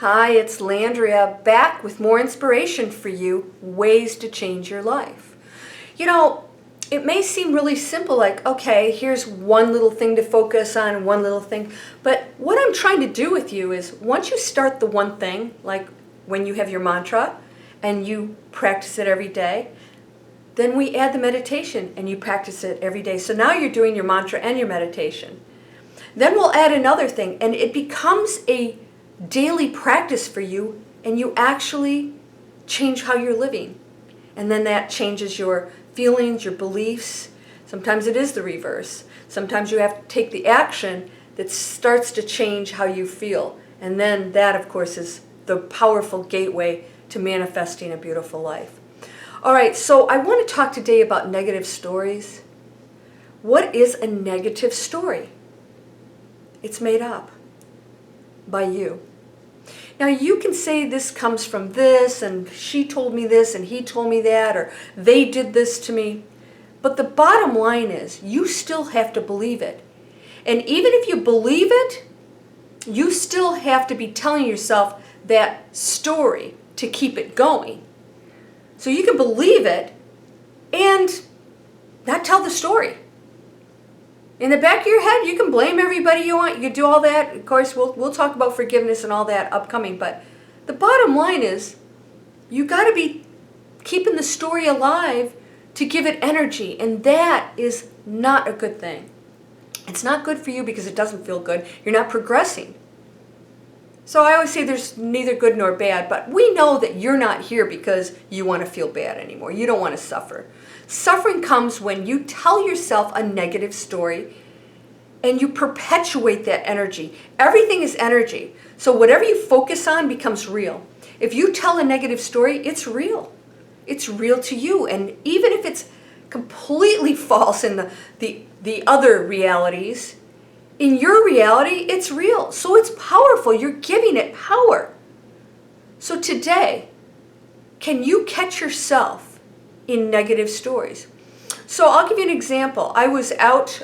Hi, it's Landria back with more inspiration for you, ways to change your life. You know, it may seem really simple, like, okay, here's one little thing to focus on, one little thing. But what I'm trying to do with you is once you start the one thing, like when you have your mantra and you practice it every day, then we add the meditation and you practice it every day. So now you're doing your mantra and your meditation. Then we'll add another thing and it becomes a daily practice for you, and you actually change how you're living. And then that changes your feelings, your beliefs. Sometimes it is the reverse. Sometimes you have to take the action that starts to change how you feel. And then that, of course, is the powerful gateway to manifesting a beautiful life. All right, so I want to talk today about negative stories. What is a negative story? It's made up by you. Now you can say this comes from this, and she told me this, and he told me that, or they did this to me. But the bottom line is you still have to believe it. And even if you believe it, you still have to be telling yourself that story to keep it going. So you can believe it and not tell the story. In the back of your head, you can blame everybody you want. You can do all that. Of course, we'll talk about forgiveness and all that upcoming. But the bottom line is you got to be keeping the story alive to give it energy. And that is not a good thing. It's not good for you because it doesn't feel good. You're not progressing. So I always say there's neither good nor bad. But we know that you're not here because you want to feel bad anymore. You don't want to suffer. Suffering comes when you tell yourself a negative story and you perpetuate that energy. Everything is energy. So whatever you focus on becomes real. If you tell a negative story, it's real. It's real to you. And even if it's completely false in the other realities, in your reality, it's real. So it's powerful. You're giving it power. So today, can you catch yourself in negative stories? So I'll give you an example. I was out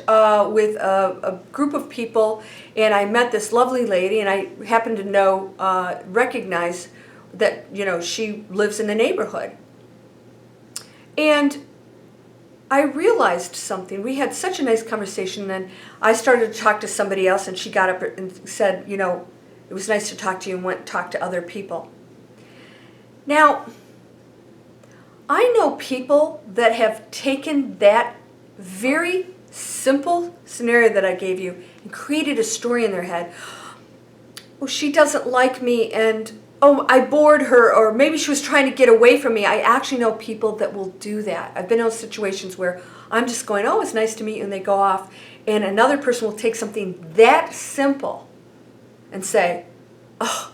with a group of people, and I met this lovely lady, and I happened to recognize that, she lives in the neighborhood. And I realized something. We had such a nice conversation, and I started to talk to somebody else, and she got up and said, it was nice to talk to you, and went and talked to other people. Now, I know people that have taken that very simple scenario that I gave you and created a story in their head. Oh, she doesn't like me, and oh, I bored her, or maybe she was trying to get away from me. I actually know people that will do that. I've been in those situations where I'm just going, oh, it's nice to meet you, and they go off, and another person will take something that simple and say, oh,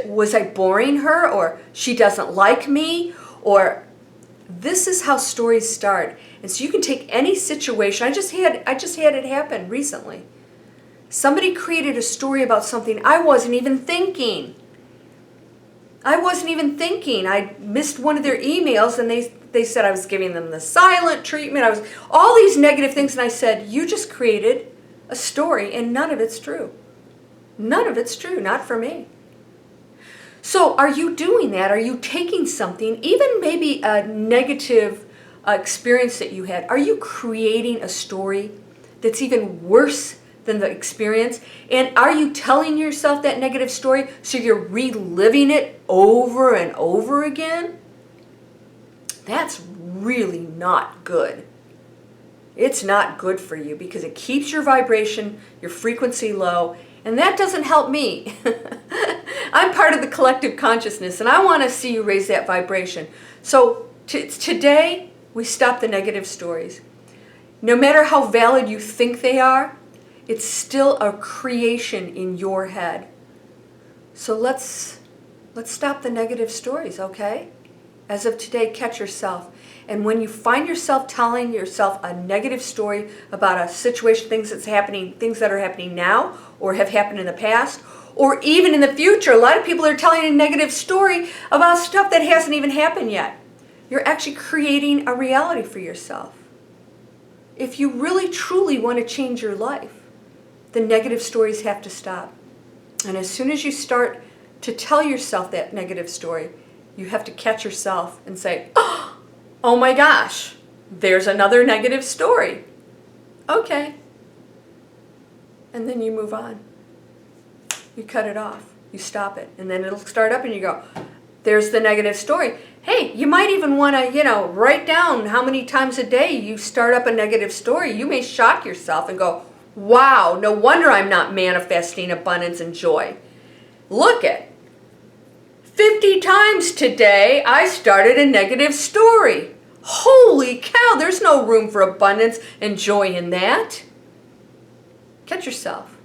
was I boring her, or she doesn't like me, or this is how stories start. And so you can take any situation. I just had it happen recently. Somebody created a story about something I wasn't even thinking. I missed one of their emails, and they said I was giving them the silent treatment. I was all these negative things, and I said, you just created a story, and none of it's true. None of it's true, not for me. So are you doing that? Are you taking something, even maybe a negative experience that you had, are you creating a story that's even worse than the experience? And are you telling yourself that negative story so you're reliving it over and over again? That's really not good. It's not good for you because it keeps your vibration, your frequency low, and that doesn't help me. I'm part of the collective consciousness, and I want to see you raise that vibration. So today, we stop the negative stories. No matter how valid you think they are, it's still a creation in your head. So let's stop the negative stories, okay? As of today, catch yourself. And when you find yourself telling yourself a negative story about a situation, things that are happening now or have happened in the past, or even in the future, a lot of people are telling a negative story about stuff that hasn't even happened yet. You're actually creating a reality for yourself. If you really truly want to change your life, the negative stories have to stop. And as soon as you start to tell yourself that negative story, you have to catch yourself and say, oh my gosh, there's another negative story. Okay. And then you move on. You cut it off. You stop it. And then it'll start up and you go, there's the negative story. Hey, you might even want to, write down how many times a day you start up a negative story. You may shock yourself and go, wow, no wonder I'm not manifesting abundance and joy. Look at 50 times today I started a negative story. Holy cow, there's no room for abundance and joy in that. Catch yourself.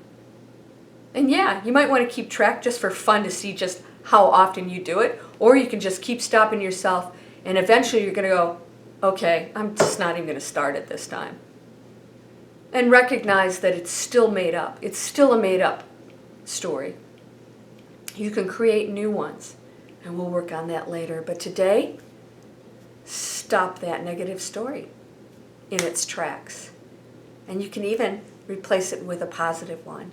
And yeah, you might want to keep track just for fun to see just how often you do it, or you can just keep stopping yourself and eventually you're going to go, okay, I'm just not even going to start it this time. And recognize that it's still made up. It's still a made up story. You can create new ones, and we'll work on that later. But today, stop that negative story in its tracks. And you can even replace it with a positive one.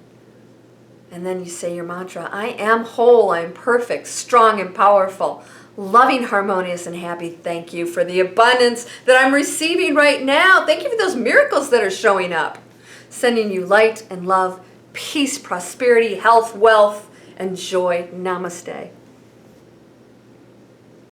And then you say your mantra, I am whole, I am perfect, strong and powerful, loving, harmonious, and happy. Thank you for the abundance that I'm receiving right now. Thank you for those miracles that are showing up. Sending you light and love, peace, prosperity, health, wealth, and joy. Namaste.